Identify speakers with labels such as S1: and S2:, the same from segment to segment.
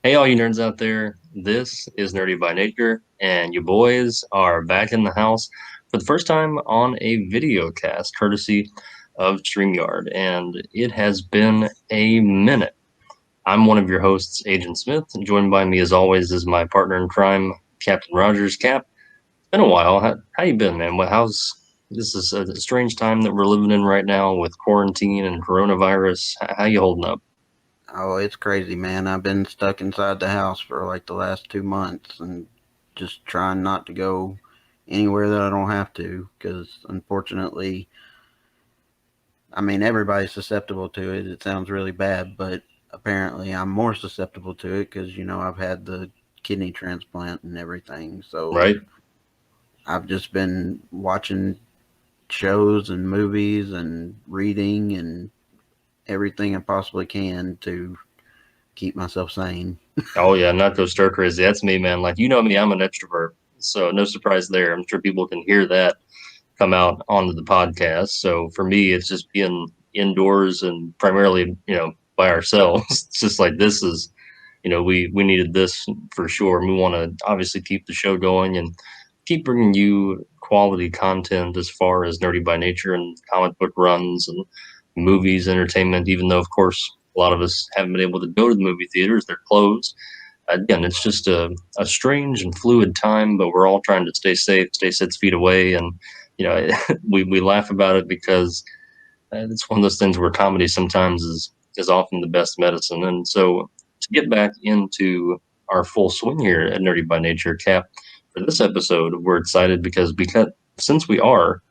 S1: Hey, all you nerds out there. This is Nerdy by Nature, and you boys are back in the house for the first time on a video cast courtesy of StreamYard, and it has been a minute. I'm one of your hosts, Agent Smith, and joined by me as always is my partner in crime, Captain Rogers. Cap, it's been a while. How you been, man? How's this is a strange time that we're living in right now with quarantine and coronavirus. How you holding up?
S2: Oh, it's crazy, man. I've been stuck inside the house for like the last 2 months and just trying not to go anywhere that I don't have to because unfortunately, I mean, everybody's susceptible to it. It sounds really bad, but apparently I'm more susceptible to it because, I've had the kidney transplant and everything. So
S1: Right?
S2: I've just been watching shows and movies and reading and everything I possibly can to keep myself sane.
S1: Oh yeah, not go stir crazy. That's me, man. Like you know me, I'm an extrovert, so no surprise there. I'm sure people can hear that come out onto the podcast. So for me, it's just being indoors and primarily, by ourselves. It's just like this is, we needed this for sure. And we want to obviously keep the show going and keep bringing you quality content as far as Nerdy by Nature and comic book runs and movies, entertainment. Even though, of course, a lot of us haven't been able to go to the movie theaters; they're closed. Again, it's just a strange and fluid time, but we're all trying to stay safe, stay 6 feet away, and we laugh about it because it's one of those things where comedy sometimes is often the best medicine. And so to get back into our full swing here at Nerdy by Nature, Cap, for this episode, we're excited because since we are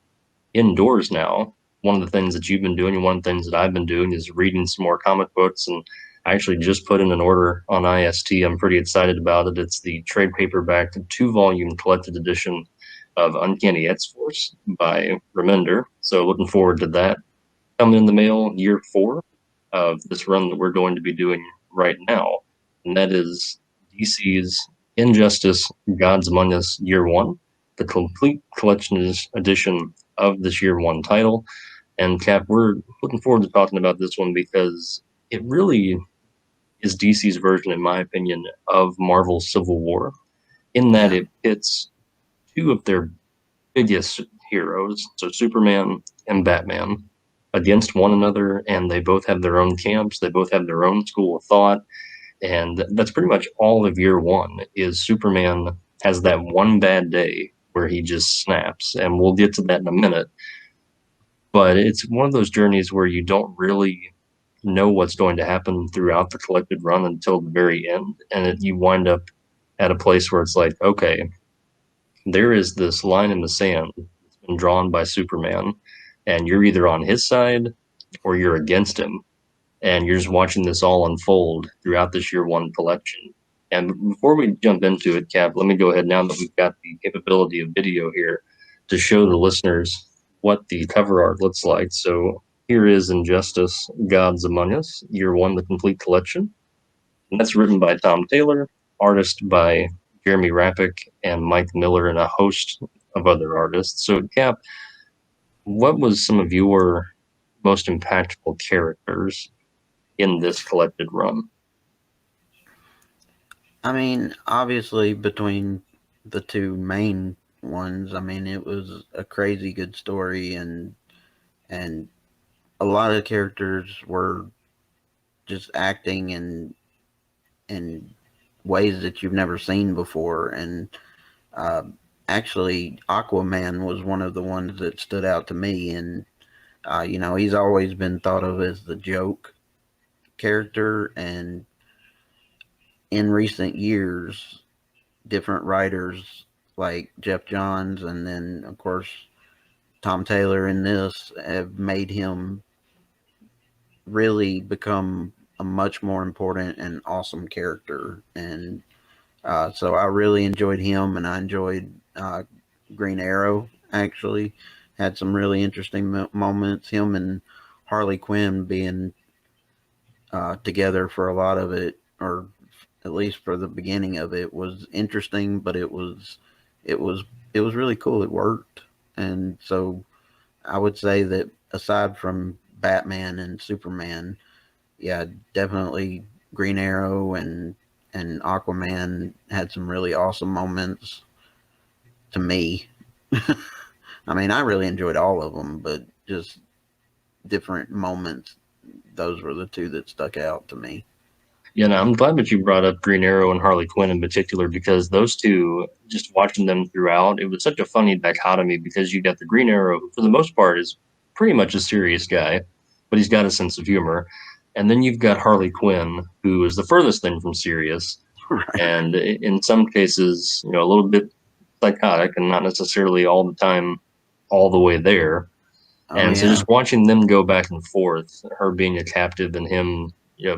S1: indoors now, one of the things that you've been doing and one of the things that I've been doing is reading some more comic books. And I actually just put in an order on IST. I'm pretty excited about it. It's the trade paperback 2 volume collected edition of Uncanny X-Force by Remender. So looking forward to that. Coming in the mail year 4 of this run that we're going to be doing right now. And that is DC's Injustice Gods Among Us Year 1, the complete collection edition of this Year 1 title. And Cap, we're looking forward to talking about this one because it really is DC's version, in my opinion, of Marvel's Civil War, in that
S2: Yeah.
S1: it pits two of their biggest heroes, so Superman and Batman, against one another, and they both have their own camps, they both have their own school of thought, and that's pretty much all of year 1 is Superman has that one bad day where he just snaps, and we'll get to that in a minute. But it's one of those journeys where you don't really know what's going to happen throughout the collected run until the very end, and you wind up at a place where it's like, okay, there is this line in the sand that's been drawn by Superman, and you're either on his side or you're against him, and you're just watching this all unfold throughout this year 1 collection. And before we jump into it, Cap, let me go ahead now that we've got the capability of video here to show the listeners what the cover art looks like. So here is Injustice Gods Among Us, year 1, the complete collection. And that's written by Tom Taylor, artist by Jeremy Rappick and Mike Miller, and a host of other artists. So, Cap, what was some of your most impactful characters in this collected run?
S2: I mean, obviously, between the two main ones, I mean, it was a crazy good story, and a lot of characters were just acting in ways that you've never seen before. And uh, actually, Aquaman was one of the ones that stood out to me. And he's always been thought of as the joke character, and in recent years, different writers like Jeff Johns and then of course Tom Taylor in this have made him really become a much more important and awesome character. And so I really enjoyed him, and I enjoyed Green Arrow. Actually, had some really interesting moments. Him and Harley Quinn being together for a lot of it, or at least for the beginning of it, was interesting. But it was it was really cool. It worked, and so I would say that aside from Batman and Superman, yeah, definitely Green Arrow and and Aquaman had some really awesome moments to me. I mean, I really enjoyed all of them, but just different moments. Those were the two that stuck out to me.
S1: Yeah, no, I'm glad that you brought up Green Arrow and Harley Quinn in particular because those two, just watching them throughout, it was such a funny dichotomy because you got the Green Arrow, who for the most part is pretty much a serious guy, but he's got a sense of humor. And then you've got Harley Quinn, who is the furthest thing from serious,
S2: Right.
S1: and in some cases, a little bit psychotic and not necessarily all the time all the way there.
S2: Oh
S1: And so
S2: yeah.
S1: just watching them go back and forth, her being a captive and him,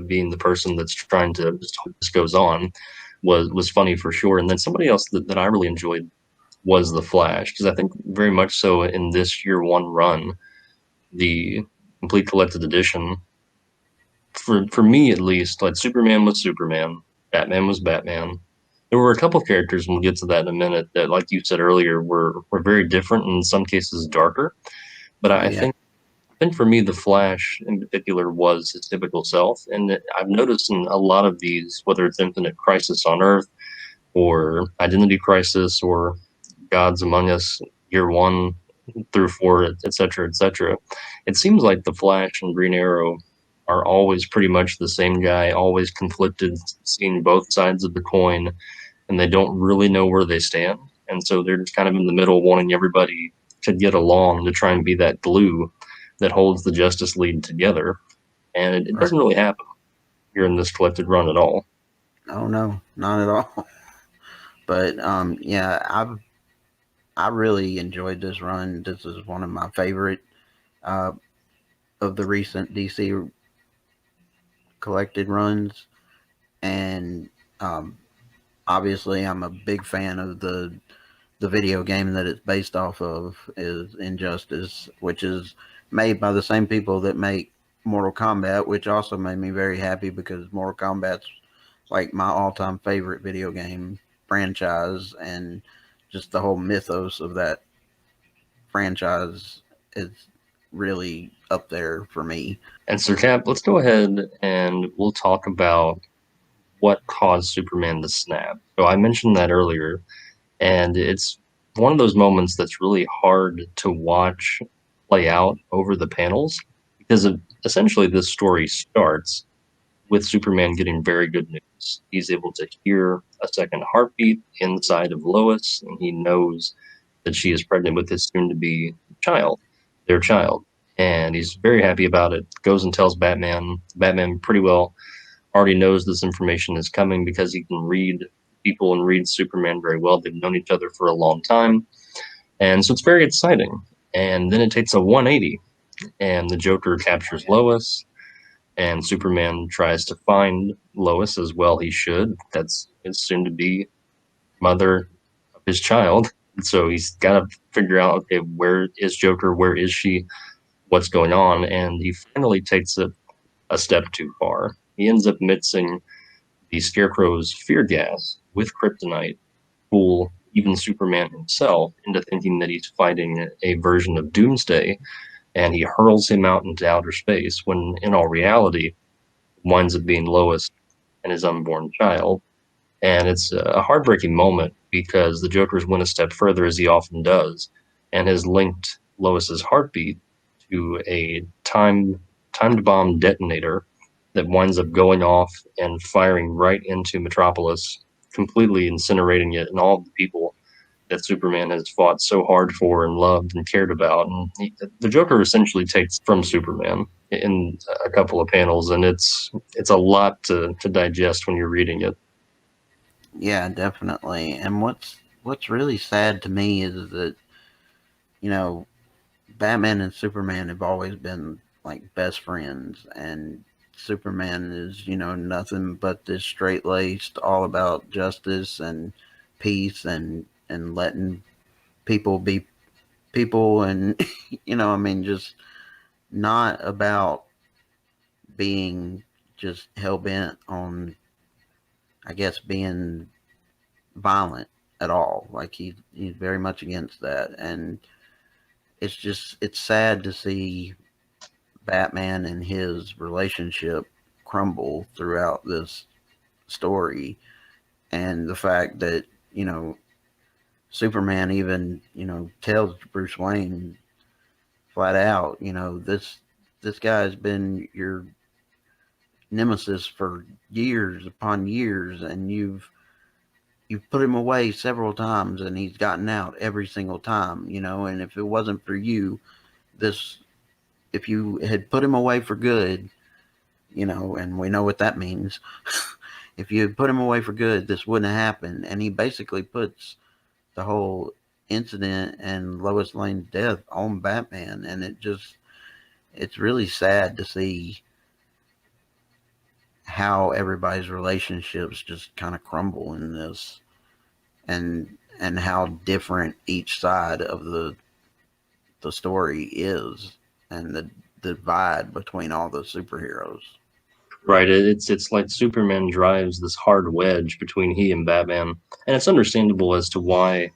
S1: being the person that's trying to just hope this goes on, was funny for sure. And then somebody else that I really enjoyed was the Flash, because I think very much so in this year one run, the complete collected edition, for me at least, like Superman was Superman, Batman was Batman. There were a couple of characters, and we'll get to that in a minute, that, like you said earlier, were very different and in some cases darker. But
S2: Oh
S1: I
S2: yeah.
S1: think for me, the Flash in particular was his typical self, and I've noticed in a lot of these, whether it's Infinite Crisis on Earth or Identity Crisis or Gods Among Us, Year One through Four, etc., etc., it seems like the Flash and Green Arrow are always pretty much the same guy, always conflicted, seeing both sides of the coin, and they don't really know where they stand, and so they're just kind of in the middle, wanting everybody to get along to try and be that glue that holds the Justice League together. And it
S2: Right.
S1: doesn't really happen here in this collected run at all.
S2: Oh no, not at all. But yeah, I really enjoyed this run. This is one of my favorite uh, of the recent DC collected runs, and um, obviously I'm a big fan of the video game that it's based off of is Injustice, which is made by the same people that make Mortal Kombat, which also made me very happy because Mortal Kombat's like my all-time favorite video game franchise, and just the whole mythos of that franchise is really up there for me.
S1: And Sir Cap, let's go ahead and we'll talk about what caused Superman to snap. So I mentioned that earlier, and it's one of those moments that's really hard to watch play out over the panels because essentially this story starts with Superman getting very good news. He's able to hear a second heartbeat inside of Lois, and he knows that she is pregnant with his soon to be child, their child. And he's very happy about it. Goes and tells Batman. Batman pretty well already knows this information is coming because he can read people and read Superman very well. They've known each other for a long time. And so it's very exciting. And then it takes a 180, and the Joker captures Lois, and Superman tries to find Lois as well. He should. That's his soon to be mother of his child. And so he's got to figure out, okay, where is Joker? Where is she? What's going on? And he finally takes it a step too far. He ends up mixing the Scarecrow's fear gas with kryptonite, fool even Superman himself into thinking that he's fighting a version of Doomsday, and he hurls him out into outer space when in all reality winds up being Lois and his unborn child. And it's a heartbreaking moment because the Joker's went a step further, as he often does, and has linked Lois's heartbeat to a timed bomb detonator that winds up going off and firing right into Metropolis, completely incinerating it and all of the people that Superman has fought so hard for and loved and cared about. And the Joker essentially takes from Superman in a couple of panels, and it's a lot to digest when you're reading it.
S2: Yeah, definitely. And what's really sad to me is that you know Batman and Superman have always been like best friends, and Superman is nothing but this straight laced, all about justice and peace and letting people be people, and I mean just not about being just hell bent on I guess being violent at all. Like he's very much against that, and it's sad to see Batman and his relationship crumble throughout this story, and the fact that you know Superman even tells Bruce Wayne flat out, this guy's been your nemesis for years upon years, and you've put him away several times, and he's gotten out every single time, and if it wasn't for you, this if you had put him away for good, and we know what that means. If you had put him away for good, this wouldn't have happened. And he basically puts the whole incident and Lois Lane's death on Batman, and it's really sad to see how everybody's relationships just kind of crumble in this, and how different each side of the story is, and the divide between all the superheroes.
S1: Right. It's like Superman drives this hard wedge between he and Batman, and it's understandable as to why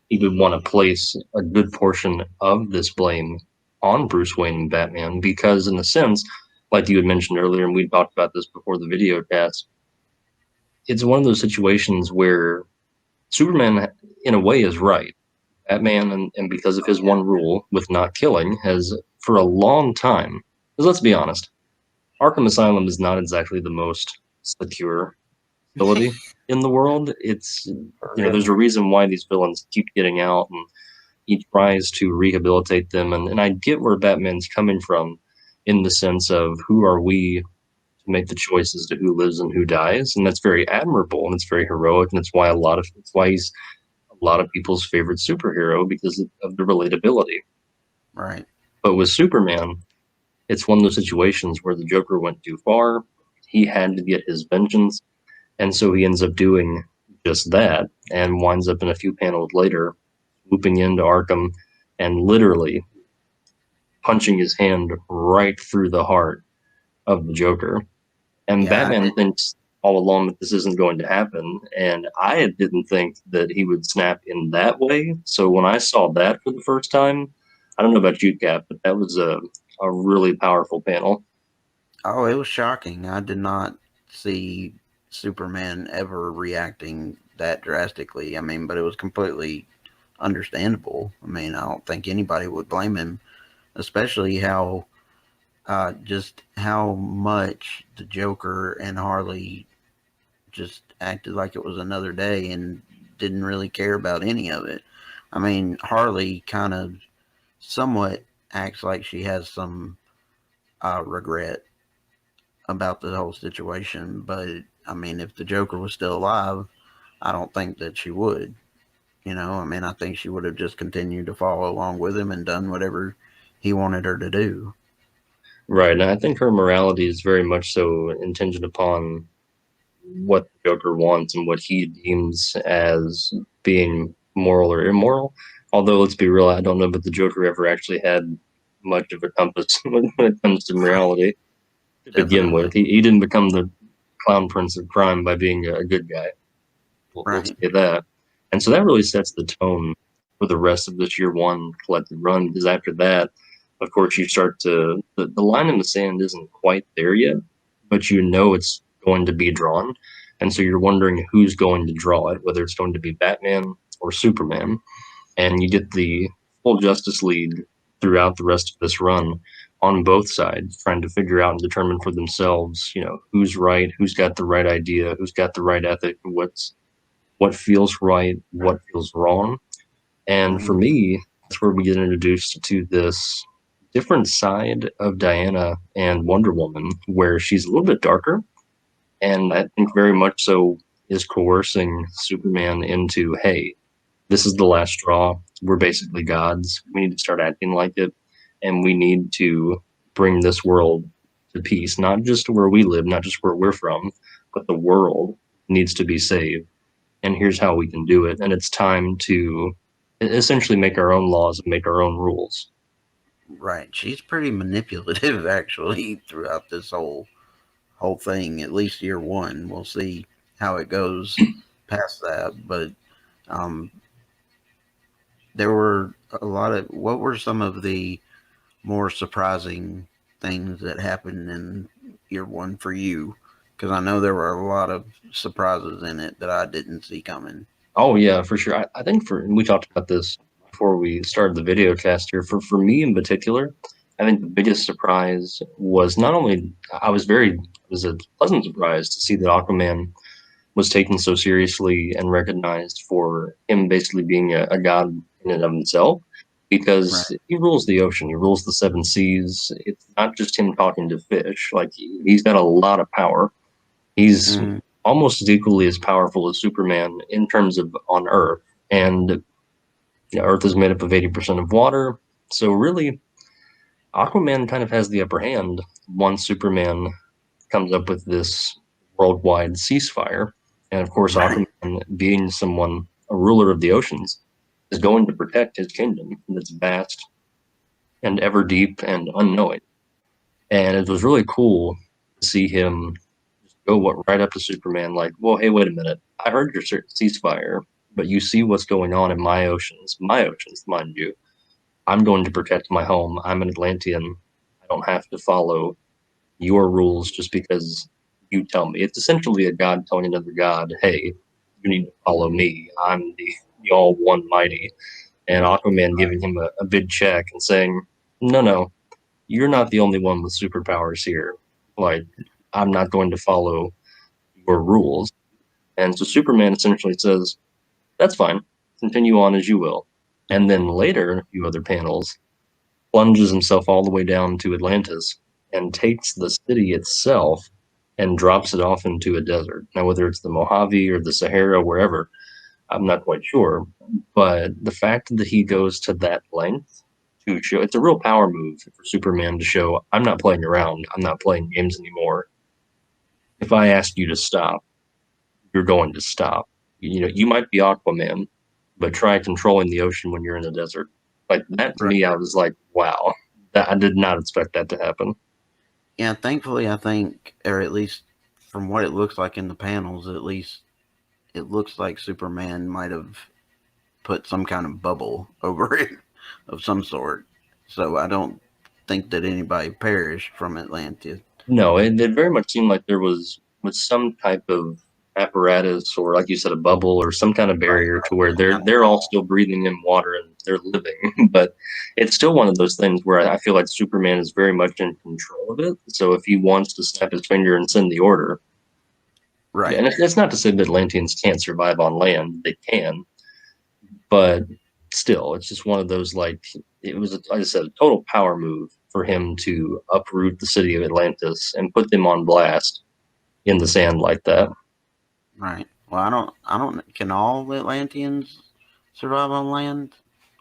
S1: he would want to place a good portion of this blame on Bruce Wayne and Batman, because in a sense, like you had mentioned earlier, and we talked about this before the video cast, it's one of those situations where Superman, in a way, is right. Batman, and because of his one rule with not killing, has for a long time. Because let's be honest, Arkham Asylum is not exactly the most secure facility in the world. It's there's a
S2: Really?
S1: reason why these villains keep getting out, and he tries to rehabilitate them. And I get where Batman's coming from, in the sense of who are we to make the choices to who lives and who dies, and that's very admirable and it's very heroic, and it's why he's a lot of people's favorite superhero because of the relatability.
S2: Right.
S1: But with Superman, it's one of those situations where the Joker went too far. He had to get his vengeance, and so he ends up doing just that and winds up in a few panels later swooping into Arkham and literally punching his hand right through the heart of the Joker. And
S2: Yeah,
S1: Batman thinks all along that this isn't going to happen, and I didn't think that he would snap in that way. So when I saw that for the first time, I don't know about you, Cap, but that was a really powerful panel.
S2: oh, it was shocking. I did not see Superman ever reacting that drastically. I mean, but it was completely understandable. I mean, I don't think anybody would blame him, especially how just how much the Joker and Harley just acted like it was another day and didn't really care about any of it. I mean, Harley kind of somewhat acts like she has some regret about the whole situation, but I mean, if the Joker was still alive, I don't think that she would. I mean, I think she would have just continued to follow along with him and done whatever he wanted her to do.
S1: Right, and I think her morality is very much so contingent upon what the Joker wants and what he deems as being moral or immoral. Although, let's be real, I don't know that the Joker ever actually had much of a compass when it comes to
S2: Right.
S1: morality to begin
S2: Definitely.
S1: with. He didn't become the clown prince of crime by being a good guy. We'll
S2: Right.
S1: say that. And so that really sets the tone for the rest of this year one collected run, because after that, of course, you start to, the line in the sand isn't quite there yet, but you know it's going to be drawn. And so you're wondering who's going to draw it, whether it's going to be Batman or Superman. And you get the full Justice League throughout the rest of this run on both sides, trying to figure out and determine for themselves, who's right, who's got the right idea, who's got the right ethic, what feels right, what feels wrong. And for
S2: Mm-hmm.
S1: me, that's where we get introduced to this different side of Diana and Wonder Woman, where she's a little bit darker, and I think very much so is coercing Superman into, hey, this is the last straw. We're basically gods. We need to start acting like it, and we need to bring this world to peace, not just where we live, not just where we're from, but the world needs to be saved, and here's how we can do it. And it's time to essentially make our own laws and make our own rules.
S2: Right. She's pretty manipulative, actually, throughout this whole thing. At least year one. We'll see how it goes past that. But um, there were a lot of. What were some of the more surprising things that happened in year one for you? Because I know there were a lot of surprises in it that I didn't see coming.
S1: Oh yeah, for sure. I think for and we talked about this before we started the video cast here. For me in particular, I think the biggest surprise was not only it was a pleasant surprise to see that Aquaman was taken so seriously and recognized for him basically being a god in and of himself,
S2: Right.
S1: because he rules the ocean, he rules the seven seas. It's not just him talking to fish. Like he's got a lot of power. He's
S2: Mm-hmm.
S1: almost as equally as powerful as Superman in terms of on Earth. And Earth is made up of 80% of water. So really, Aquaman kind of has the upper hand once Superman comes up with this worldwide ceasefire. And of course,
S2: Right.
S1: Aquaman, being someone, a ruler of the oceans, is going to protect his kingdom that's vast and ever deep and unknowing. And it was really cool to see him right up to Superman, like, well, hey, wait a minute. I heard your ceasefire, but you see what's going on in my oceans, mind you. I'm going to protect my home. I'm an Atlantean. I don't have to follow your rules just because you tell me. It's essentially a god telling another god, hey, you need to follow me. I'm the all one mighty. And Aquaman giving him a big check and saying, no, no, you're not the only one with superpowers here. Like, I'm not going to follow your rules. And so Superman essentially says, that's fine, continue on as you will. And then later, a few other panels, plunges himself all the way down to Atlantis and takes the city itself and drops it off into a desert. Now, whether it's the Mojave or the Sahara, wherever, I'm not quite sure. But the fact that he goes to that length to show it's a real power move for Superman to show I'm not playing around, I'm not playing games anymore. If I ask you to stop, you're going to stop. You might be Aquaman, but try controlling the ocean when you're in the desert. Like that to
S2: Right.
S1: me, I was like, wow, I did not expect that to happen.
S2: Yeah, thankfully, I think, or at least from what it looks like in the panels, at least it looks like Superman might have put some kind of bubble over it of some sort. So I don't think that anybody perished from Atlantis.
S1: No, it very much seemed like there was some type of apparatus, or like you said, a bubble or some kind of
S2: Right.
S1: barrier to where
S2: Some kind of
S1: they're all
S2: wall.
S1: still breathing in water and they're living. But it's still one of those things where I feel like Superman is very much in control of it. So if he wants to snap his finger and send the order,
S2: Right.
S1: and it's not to say that Atlanteans can't survive on land; they can, but still, it's just one of those like it was, like I said, a total power move for him to uproot the city of Atlantis and put them on blast in the sand like that.
S2: Right. Well, I don't. Can all Atlanteans survive on land?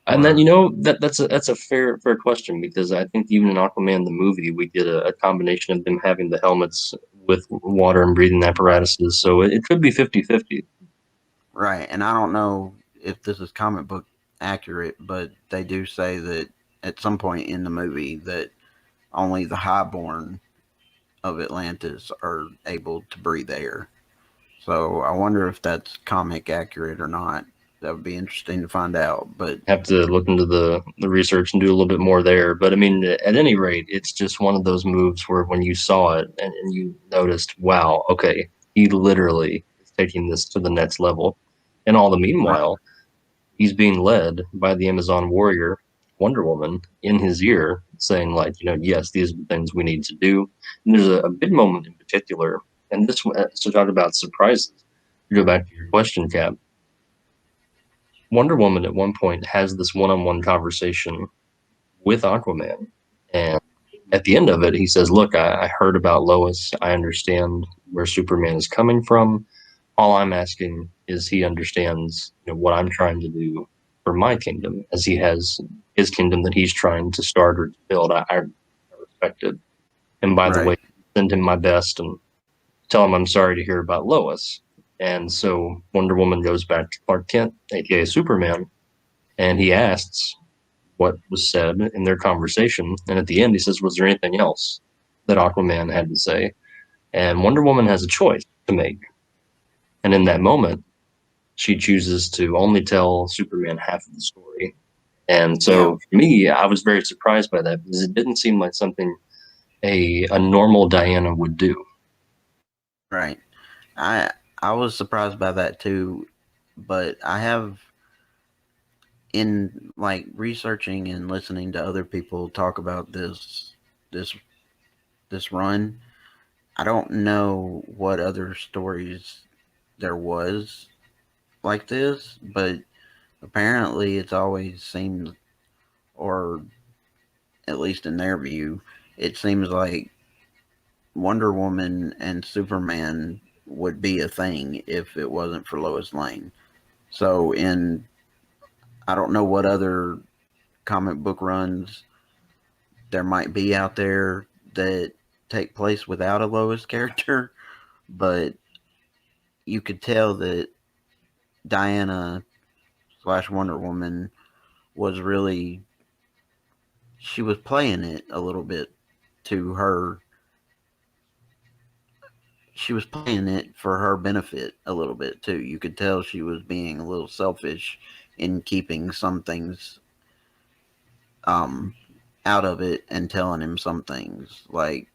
S1: And then
S2: Or
S1: that's a fair question, because I think even in Aquaman the movie we get a combination of them having the helmets with water and breathing apparatuses, so it could be 50-50.
S2: right, and I don't know if this is comic book accurate, but they do say that at some point in the movie that only the highborn of Atlantis are able to breathe air. So I wonder if that's comic accurate or not. That would be interesting to find out. But
S1: Have to look into the research and do a little bit more there. But I mean, at any rate, it's just one of those moves where when you saw it and you noticed, wow, okay, he literally is taking this to the next level. And all the
S2: right,
S1: meanwhile, he's being led by the Amazon warrior, Wonder Woman, in his ear, saying like, yes, these are the things we need to do. And there's a big moment in particular, and this one, to talk about surprises. To go back to your question, Cap. Wonder Woman at one point has this one-on-one conversation with Aquaman, and at the end of it, he says, "Look, I heard about Lois. I understand where Superman is coming from. All I'm asking is he understands, what I'm trying to do for my kingdom, as he has his kingdom that he's trying to start or to build. I respect it. And by the way,
S2: right,
S1: send him my best and tell him I'm sorry to hear about Lois." And so Wonder Woman goes back to Clark Kent, aka Superman, and he asks what was said in their conversation. And at the end, he says, "Was there anything else that Aquaman had to say?" And Wonder Woman has a choice to make. And in that moment, she chooses to only tell Superman half of the story. And
S2: yeah,
S1: so for me, I was very surprised by that, because it didn't seem like something a normal Diana would do.
S2: Right. I I was surprised by that too, but I have, in like researching and listening to other people talk about this this run. I don't know what other stories there was like this, but apparently it's always seemed, or at least in their view, it seems like Wonder Woman and Superman would be a thing if it wasn't for Lois Lane. So, in I don't know what other comic book runs there might be out there that take place without a Lois character, but you could tell that Diana slash Wonder Woman was really, she was playing it a little bit to her, she was playing it for her benefit a little bit too. You could tell she was being a little selfish in keeping some things um out of it and telling him some things, like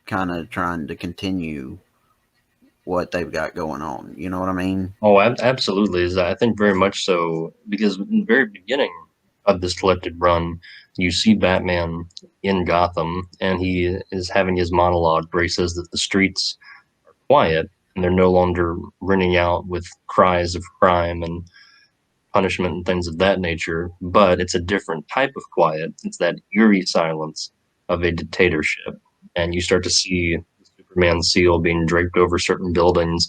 S2: kind of trying to continue what they've got going on. You know what I mean?
S1: Oh, absolutely. Is I think very much so because in the very beginning of this collected run, you see Batman in Gotham, and he is having his monologue where he says that the streets are quiet and they're no longer ringing out with cries of crime and punishment and things of that nature, but it's a different type of quiet. It's that eerie silence of a dictatorship. And you start to see the Superman seal being draped over certain buildings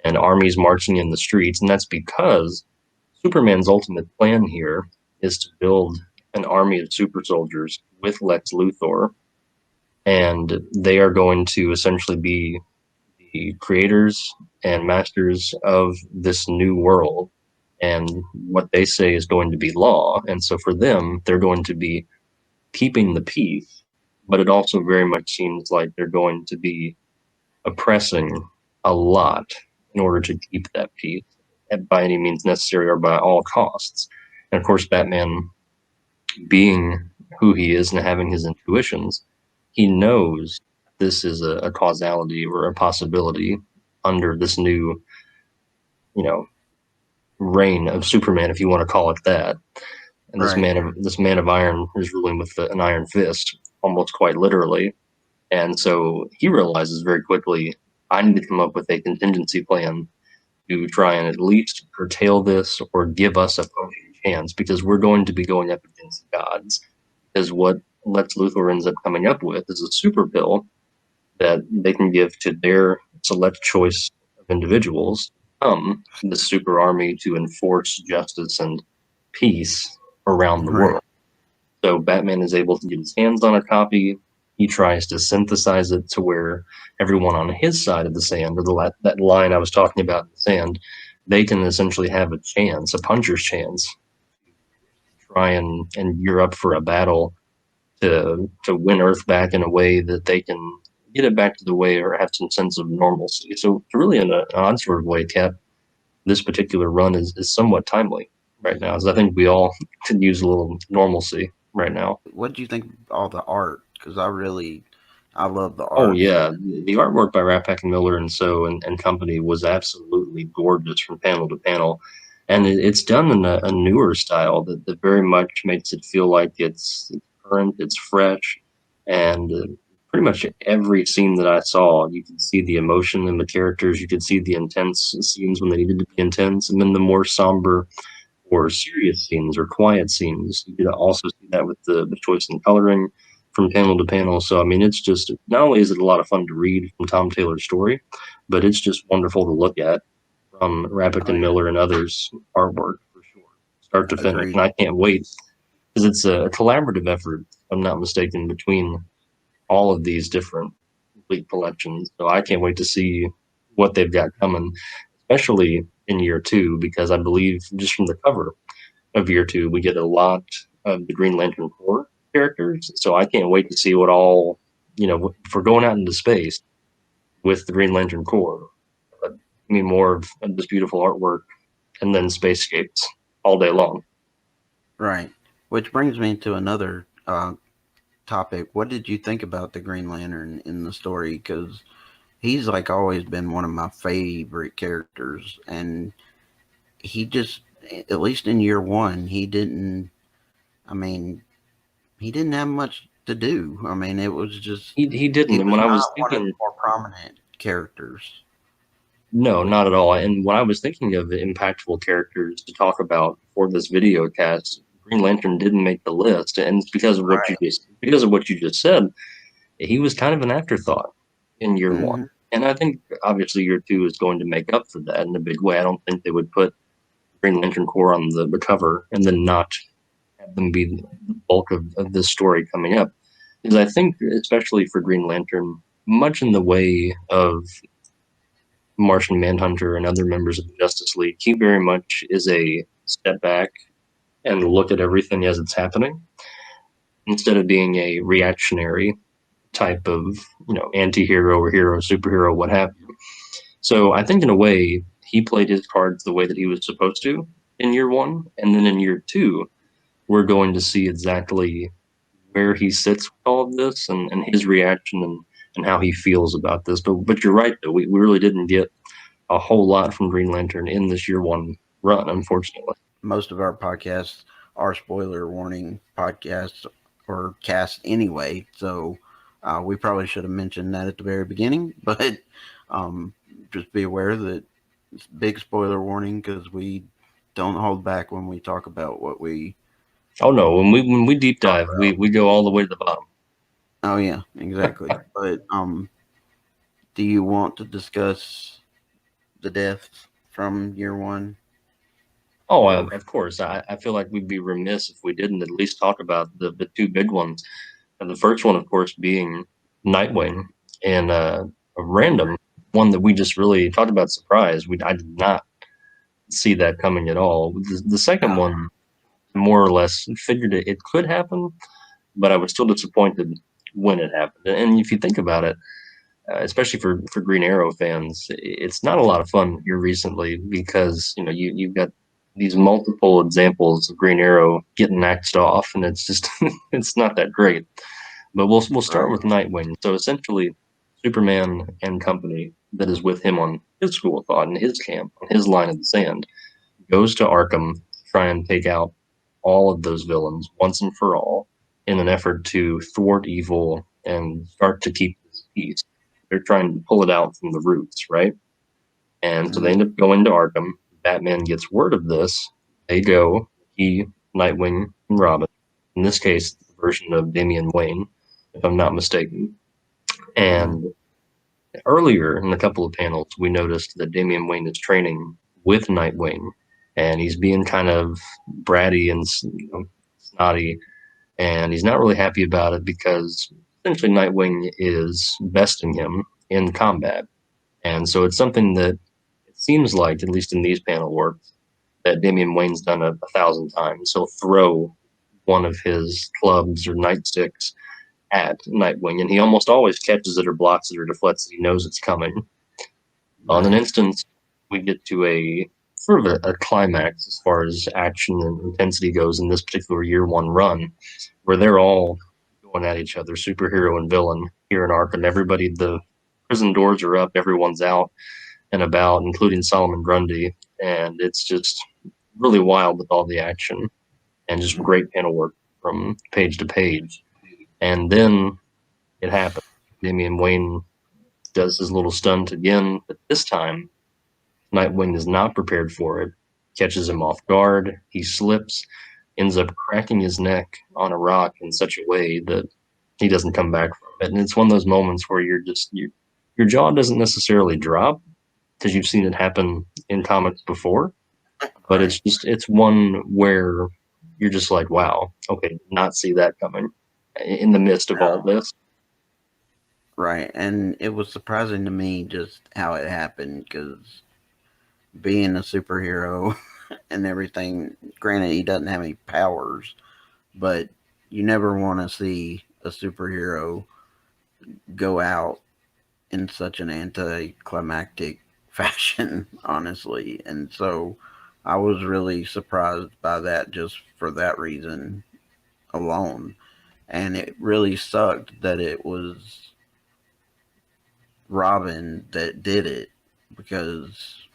S1: and armies marching in the streets. And that's because Superman's ultimate plan here is to build an army of super soldiers with Lex Luthor. And they are going to essentially be the creators and masters of this new world, and what they say is going to be law. And so for them, they're going to be keeping the peace, but it also very much seems like they're going to be oppressing a lot in order to keep that peace by any means necessary or by all costs. And of course, Batman, being who he is and having his intuitions, he knows this is a causality or a possibility under this new, you know, reign of Superman, if you want to call it that. And
S2: Right.
S1: this man of iron is ruling with an iron fist, almost quite literally. And so he realizes very quickly, I need to come up with a contingency plan to try and at least curtail this or give us a chance because we're going to be going up against gods. Because what Lex Luthor ends up coming up with is a super pill that they can give to their select choice of individuals, the super army to enforce justice and peace around the
S2: Right.
S1: world. So Batman is able to get his hands on a copy. He tries to synthesize it to where everyone on his side of the sand, or that line I was talking about in the sand, they can essentially have a chance, a puncher's chance, to try and gear up for a battle to win Earth back in a way that they can get it back to the way or have some sense of normalcy. So really, in an odd sort of way, Cap, this particular run is somewhat timely right now, as I think we all could use a little normalcy right now.
S2: What do you think of all the art? Because I love the
S1: Oh
S2: art.
S1: yeah, the artwork by Rat Pack and Miller and So and company was absolutely gorgeous from panel to panel, and it's done in a newer style that very much makes it feel like it's current, it's fresh, and pretty much every scene that I saw, you could see the emotion in the characters, you could see the intense scenes when they needed to be intense, and then the more somber or serious scenes or quiet scenes. You could also see that with the choice in coloring from panel to panel. So, I mean, it's just not only is it a lot of fun to read from Tom Taylor's story, but it's just wonderful to look at from Rappick
S2: Oh
S1: and
S2: yeah,
S1: Miller and others' artwork for sure, start to finish. And
S2: agreed.
S1: I can't wait because it's a collaborative effort, if I'm not mistaken, between all of these different complete collections. So I can't wait to see what they've got coming, especially in year two, because I believe just from the cover of year two, we get a lot of the Green Lantern Corps characters. So I can't wait to see what all, if we're going out into space with the Green Lantern Corps. I mean, more of this beautiful artwork and then spacescapes all day long.
S2: Right. Which brings me to another topic. What did you think about the Green Lantern in the story? Because he's like always been one of my favorite characters, and he just, at least in year one, he didn't. I mean, he didn't have much to do. I mean, it was just
S1: He
S2: he
S1: didn't. And
S2: was
S1: when I was
S2: not one of the
S1: thinking,
S2: more prominent characters.
S1: no,
S2: With
S1: not at all. And when I was thinking of impactful characters to talk about for this video cast, Green Lantern didn't make the list, and it's
S2: right,
S1: because of what you just said. He was kind of an afterthought in year one,
S2: hmm
S1: and I think obviously year two is going to make up for that in a big way. I don't think they would put Green Lantern Corps on the cover and then not have them be the bulk of this story coming up. Because I think, especially for Green Lantern, much in the way of Martian Manhunter and other members of the Justice League, he very much is a step back and look at everything as it's happening instead of being a reactionary type of anti-hero or hero, superhero, what have you. So I think in a way he played his cards the way that he was supposed to in year one, and then in year two we're going to see exactly where he sits with all of this and his reaction and how he feels about this. But you're right though, we really didn't get a whole lot from Green Lantern in this year one run, unfortunately.
S2: most of our podcasts are spoiler warning podcasts or cast anyway. So we probably should have mentioned that at the very beginning, but um, just be aware that it's big spoiler warning because we don't hold back when we talk about what we
S1: Oh no, when we deep
S2: talk
S1: dive, we
S2: about.
S1: we go all the way to the bottom.
S2: Oh yeah, exactly. But do you want to discuss the deaths from year one
S1: Oh,
S2: or?
S1: of course. I feel like we'd be remiss if we didn't at least talk about the two big ones. And the first one, of course, being Nightwing, and a random one that we just really talked about surprise. I did not see that coming at all. The second
S2: Oh,
S1: one, more or less, figured it could happen, but I was still disappointed when it happened. And if you think about it, especially for Green Arrow fans, it's not a lot of fun here recently because you've got these multiple examples of Green Arrow getting axed off, and it's just it's not that great. But we'll start
S2: right.
S1: with Nightwing. So essentially, Superman and company that is with him on his school of thought in his camp, on his line of the sand, goes to Arkham to try and take out all of those villains once and for all in an effort to thwart evil and start to keep this peace. They're trying to pull it out from the roots, right? And so they
S2: Mm,
S1: end up going to Arkham. Batman gets word of this. They go, he, Nightwing, and Robin. In this case, the version of Damian Wayne, if I'm not mistaken.
S2: mm,
S1: And earlier in a couple of panels, we noticed that Damian Wayne is training with Nightwing, and he's being kind of bratty and snotty, and he's not really happy about it because essentially Nightwing is besting him in combat. And so it's something that it seems like, at least in these panel works, that Damian Wayne's done a thousand times. He'll throw one of his clubs or nightsticks at Nightwing, and he almost always catches it or blocks it or deflects it. He knows it's coming. On an
S2: right.
S1: instance, we get to a sort of a climax as far as action and intensity goes in this particular year one run, where they're all going at each other, superhero and villain here in Arkham. Everybody, the prison doors are up, everyone's out and about, including Solomon Grundy, and it's just really wild with all the action and just great panel work from page to page. And then it happens. Damian Wayne does his little stunt again, but this time Nightwing is not prepared for it, catches him off guard. He slips, ends up cracking his neck on a rock in such a way that he doesn't come back from it. And it's one of those moments where your jaw doesn't necessarily drop because you've seen it happen in comics before, but
S2: Right.
S1: it's one where you're just like, wow, okay, did not see that coming in the midst of all
S2: No.
S1: this.
S2: Right. And it was surprising to me just how it happened because being a superhero and everything, granted, he doesn't have any powers, but you never want to see a superhero go out in such an anticlimactic fashion, honestly. And so I was really surprised by that just for that reason alone. And it really sucked that it was Robin that did it because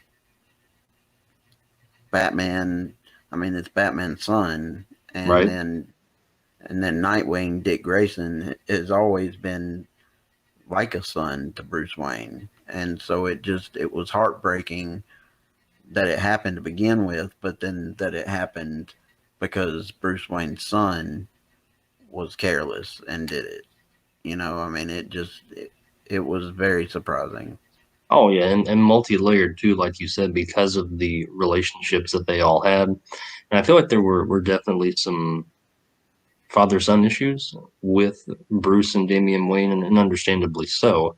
S2: Batman. I mean, it's Batman's son, and
S1: right?
S2: then Nightwing, Dick Grayson, has always been like a son to Bruce Wayne, and so it was heartbreaking that it happened to begin with, but then that it happened because Bruce Wayne's son was careless and did it. You know, I mean, it was very surprising.
S1: Oh yeah, and multi-layered too, like you said, because of the relationships that they all had. And I feel like there were definitely some father-son issues with Bruce and Damian Wayne, and understandably so.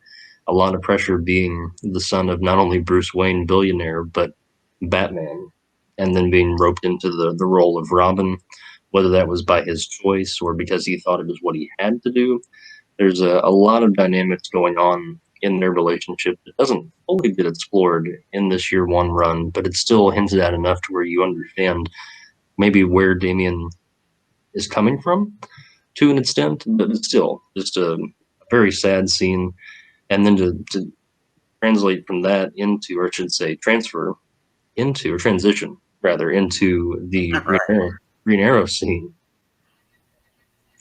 S1: A lot of pressure being the son of not only Bruce Wayne, billionaire, but Batman, and then being roped into the role of Robin, whether that was by his choice or because he thought it was what he had to do. There's a lot of dynamics going on in their relationship that doesn't fully get explored in this year one run, but it's still hinted at enough to where you understand maybe where Damien is coming from to an extent, but it's still just a very sad scene. And then to translate from that into, or I should say, transfer into, or transition rather, into the
S2: Right,
S1: Green Arrow scene.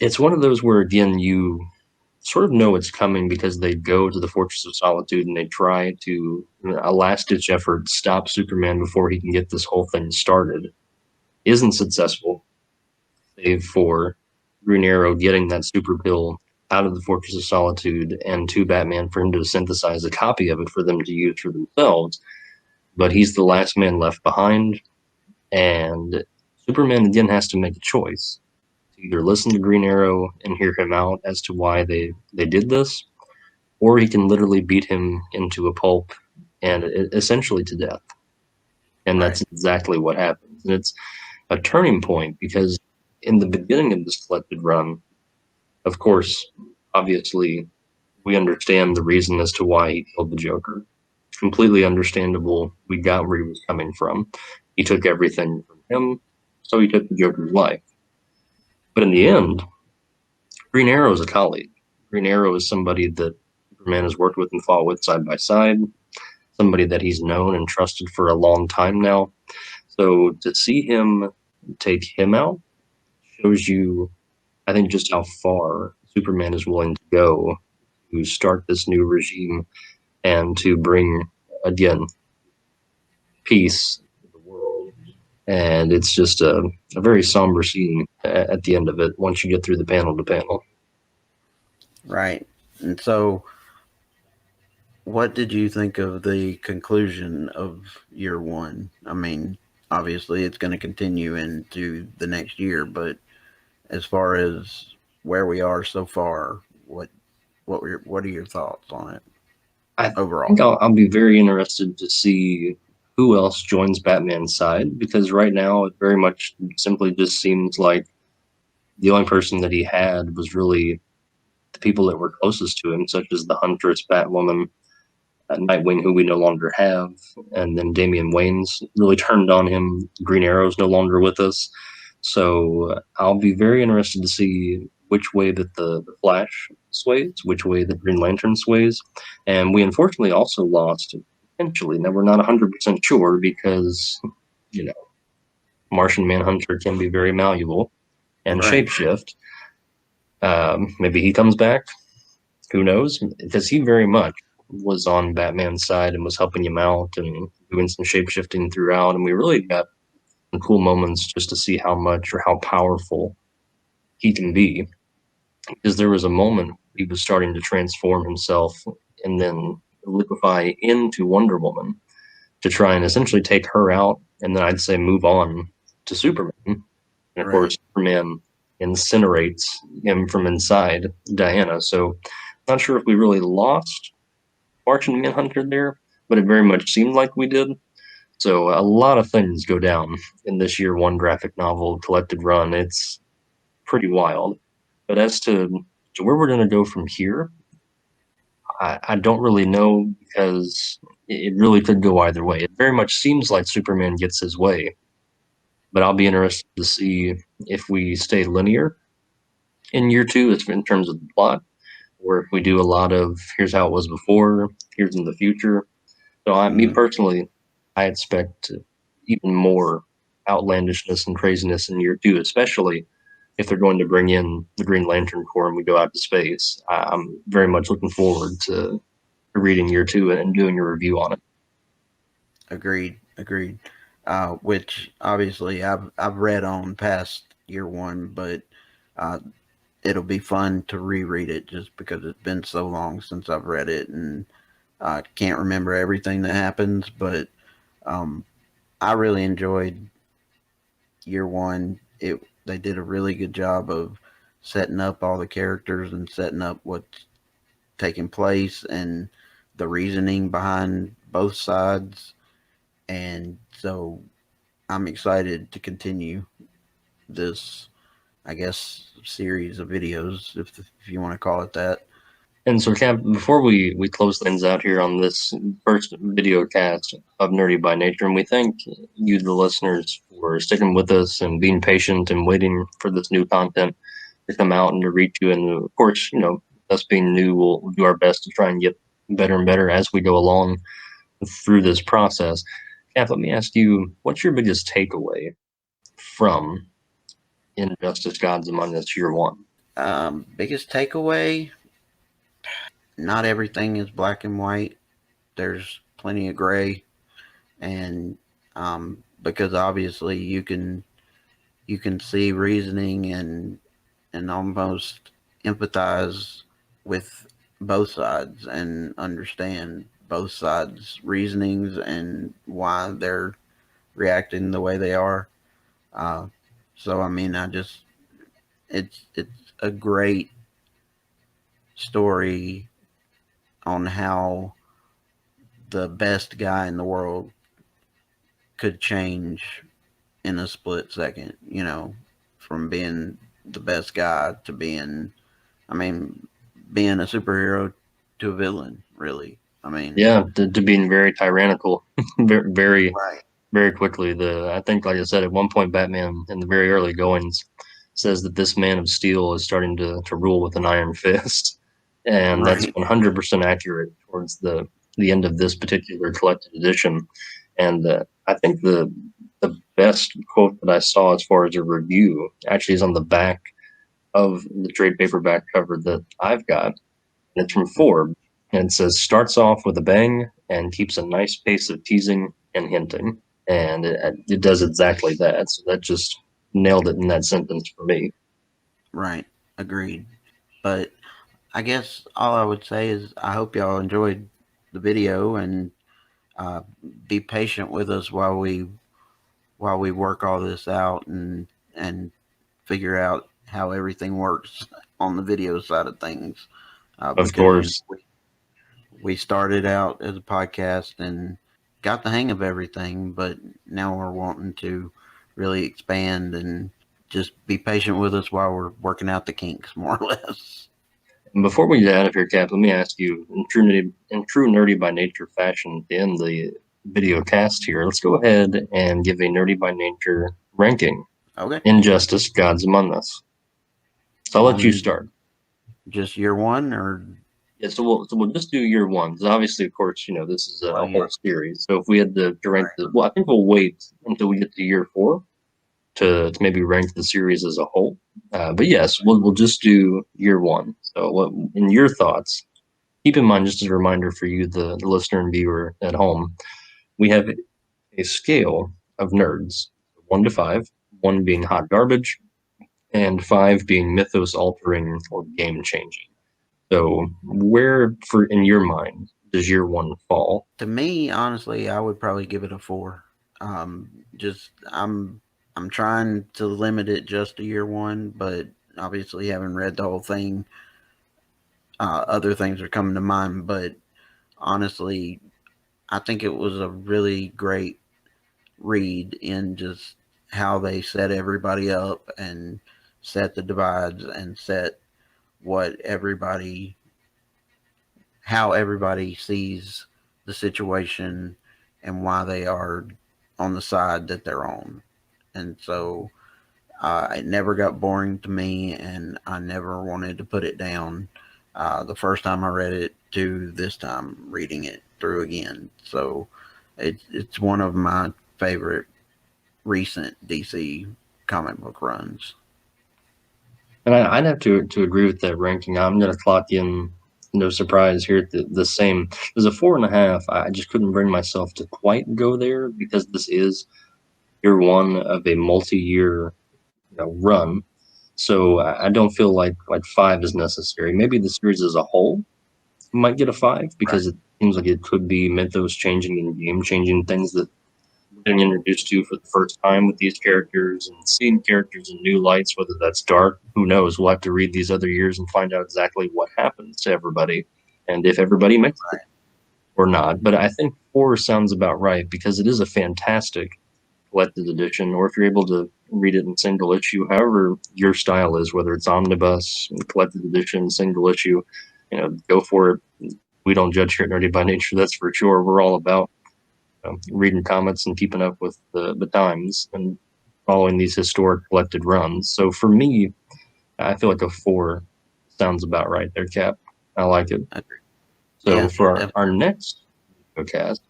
S1: It's one of those where, again, you sort of know it's coming because they go to the Fortress of Solitude and they try to, a last ditch effort, stop Superman before he can get this whole thing started. Isn't successful, save for Green Arrow getting that super pill out of the Fortress of Solitude and to Batman for him to synthesize a copy of it for them to use for themselves. But he's the last man left behind, and Superman again has to make a choice to either listen to Green Arrow and hear him out as to why they did this, or he can literally beat him into a pulp and essentially to death. And
S2: right,
S1: that's exactly what happens. And it's a turning point because in the beginning of this collected run, of course, obviously, we understand the reason as to why he killed the Joker. Completely understandable. We got where he was coming from. He took everything from him, so he took the Joker's life. But in the end, Green Arrow is a colleague. Green Arrow is somebody that Superman has worked with and fought with side by side, somebody that he's known and trusted for a long time now. So to see him take him out shows you, I think, just how far Superman is willing to go to start this new regime and to bring, again, peace to the world. And it's just a very somber scene at the end of it once you get through the panel to panel.
S2: right. And so, what did you think of the conclusion of year one? I mean, obviously, it's going to continue into the next year, but as far as where we are so far, what are your thoughts on it
S1: I think
S2: overall?
S1: I'll be very interested to see who else joins Batman's side because right now it very much simply just seems like the only person that he had was really the people that were closest to him, such as the Huntress, Batwoman, Nightwing, who we no longer have, and then Damian Wayne's really turned on him. Green Arrow's no longer with us. So I'll be very interested to see which way that the Flash sways, which way the Green Lantern sways. And we unfortunately also lost potentially. Now we're not 100% sure because, you know, Martian Manhunter can be very malleable and
S2: Right,
S1: shapeshift. Maybe he comes back. Who knows? Because he very much was on Batman's side and was helping him out and doing some shapeshifting throughout. And we really got some cool moments just to see how much or how powerful he can be. Because there was a moment he was starting to transform himself and then liquefy into Wonder Woman to try and essentially take her out. And then I'd say move on to Superman. And of
S2: right,
S1: course, Superman incinerates him from inside Diana. So, not sure if we really lost Martian Manhunter there, but it very much seemed like we did. So a lot of things go down in this year one graphic novel collected run. It's pretty wild. But as to where we're going to go from here, I don't really know because it really could go either way. It very much seems like Superman gets his way, but I'll be interested to see if we stay linear in year two in terms of the plot, or if we do a lot of here's how it was before, here's in the future. So me
S2: Mm-hmm.
S1: personally, I expect even more outlandishness and craziness in year two, especially if they're going to bring in the Green Lantern Corps and we go out to space. I'm very much looking forward to reading year two and doing a review on it.
S2: Agreed. Agreed. Which obviously I've read on past year one, but uh, it'll be fun to reread it just because it's been so long since I've read it, and I can't remember everything that happens. But um, I really enjoyed year one. It They did a really good job of setting up all the characters and setting up what's taking place and the reasoning behind both sides. And so I'm excited to continue this, I guess, series of videos, if you want to call it that.
S1: And so, Cam, before we close things out here on this first video cast of Nerdy by Nature, and we thank you, the listeners, for sticking with us and being patient and waiting for this new content to come out and to reach you. And of course, us being new, we'll do our best to try and get better and better as we go along through this process. Kath, let me ask you, what's your biggest takeaway from Injustice Gods Among Us Year One?
S2: Biggest takeaway: not everything is black and white. There's plenty of gray, and because obviously you can see reasoning and almost empathize with both sides and understand both sides' reasonings and why they're reacting the way they are. Uh, so I mean, it's a great story on how the best guy in the world could change in a split second. From being the best guy to being, I mean, being a superhero to a villain. Really, I mean,
S1: Yeah, to being very tyrannical, very, very
S2: right,
S1: very quickly. I think, like I said, at one point, Batman in the very early goings says that this Man of Steel is starting to rule with an iron fist, and that's
S2: right,
S1: 100% accurate towards the end of this particular collected edition. And I think the best quote that I saw as far as a review actually is on the back of the trade paperback cover that I've got. And it's from Forbes, and it says starts off with a bang and keeps a nice pace of teasing and hinting, and it does exactly that. So that just nailed it in that sentence for me.
S2: right. Agreed. But I guess all I would say is I hope y'all enjoyed the video and uh, be patient with us while we work all this out and figure out how everything works on the video side of things.
S1: Of
S2: Because
S1: course.
S2: we started out as a podcast and got the hang of everything, but now we're wanting to really expand and just be patient with us while we're working out the kinks, more or less.
S1: And before we get out of here, Cap, let me ask you, in true nerdy by nature fashion, to end the video cast here, let's go ahead and give a nerdy by nature ranking.
S2: Okay.
S1: Injustice, Gods Among Us. So I'll let you
S2: On
S1: start.
S2: just year one or,
S1: Yeah, so we'll just do year one. 'Cause obviously, of course, this is
S2: well,
S1: a
S2: yeah,
S1: whole series. So if we had to rank
S2: right.
S1: well, I think we'll wait until we get to year four to maybe rank the series as a whole. But yes, we'll just do year one. So what in your thoughts? Keep in mind, just as a reminder for you, the listener and viewer at home, we have a scale of nerds, 1 to 5, one being hot garbage, and 5 being mythos altering or game changing. So where, for in your mind, does year one fall?
S2: To me, honestly, I would probably give it a 4. Just I'm trying to limit it just to year one, but obviously, having read the whole thing, other things are coming to mind. But honestly, I think it was a really great read in just how they set everybody up and set the divides and set what everybody how everybody sees the situation and why they are on the side that they're on. And so it never got boring to me, and I never wanted to put it down. The first time I read it to this time reading it through again. So it's one of my favorite recent DC comic book runs.
S1: And I'd have to agree with that ranking. I'm going to clock in, no surprise, here at the same. There's a 4.5. I just couldn't bring myself to quite go there because this is year one of a multi-year run. So I don't feel like 5 is necessary. Maybe the series as a whole might get a 5
S2: Right.
S1: because it seems like it could be mythos changing and game changing things that getting introduced to for the first time with these characters and seeing characters in new lights, whether that's dark, who knows? We'll have to read these other years and find out exactly what happens to everybody and if everybody makes it
S2: Right.
S1: or not. But I think 4 sounds about right because it is a fantastic collected edition, or if you're able to read it in single issue, however your style is, whether it's omnibus, collected edition, single issue, go for it. We don't judge here at Nerdy by Nature, that's for sure. We're all about reading comics and keeping up with the times and following these historic collected runs. So for me, I feel like a 4 sounds about right there, Cap. I like it.
S2: Agreed.
S1: So
S2: Yeah,
S1: for
S2: definitely.
S1: our next podcast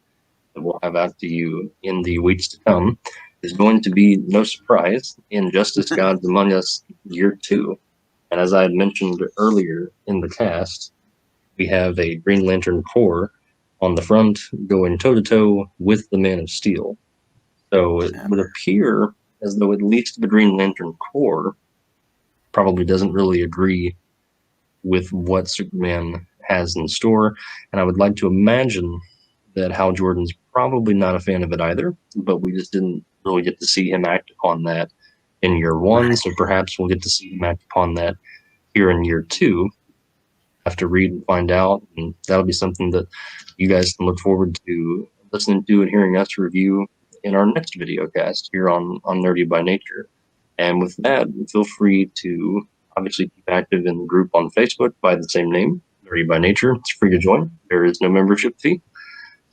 S1: that we'll have out to you in the weeks to come is going to be, no surprise, Injustice Gods Among Us Year 2. And as I had mentioned earlier in the cast, we have a Green Lantern Corps on the front going toe to toe with the Man of Steel. So it would appear as though at least the Green Lantern Corps probably doesn't really agree with what Superman has in store. And I would like to imagine that Hal Jordan's probably not a fan of it either, but we just didn't really get to see him act upon that in year one.
S2: Right.
S1: So perhaps we'll get to see him act upon that here in year two. Have to read and find out, and that'll be something that you guys can look forward to listening to and hearing us review in our next video cast here on Nerdy by Nature. And with that, feel free to obviously keep active in the group on Facebook by the same name, Nerdy by Nature. It's free to join. There is no membership fee,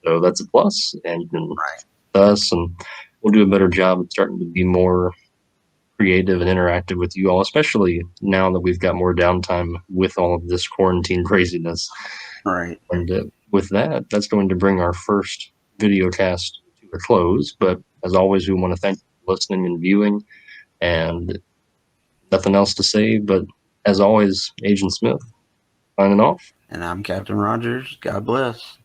S1: so that's a plus. And you can
S2: Right.
S1: us, and we'll do a better job of starting to be more creative and interactive with you all, especially now that we've got more downtime with all of this quarantine craziness.
S2: Right.
S1: And with that, that's going to bring our first video cast to a close. But as always, we want to thank you for listening and viewing, and nothing else to say. But as always, Agent Smith signing off.
S2: And I'm Captain Rogers. God bless.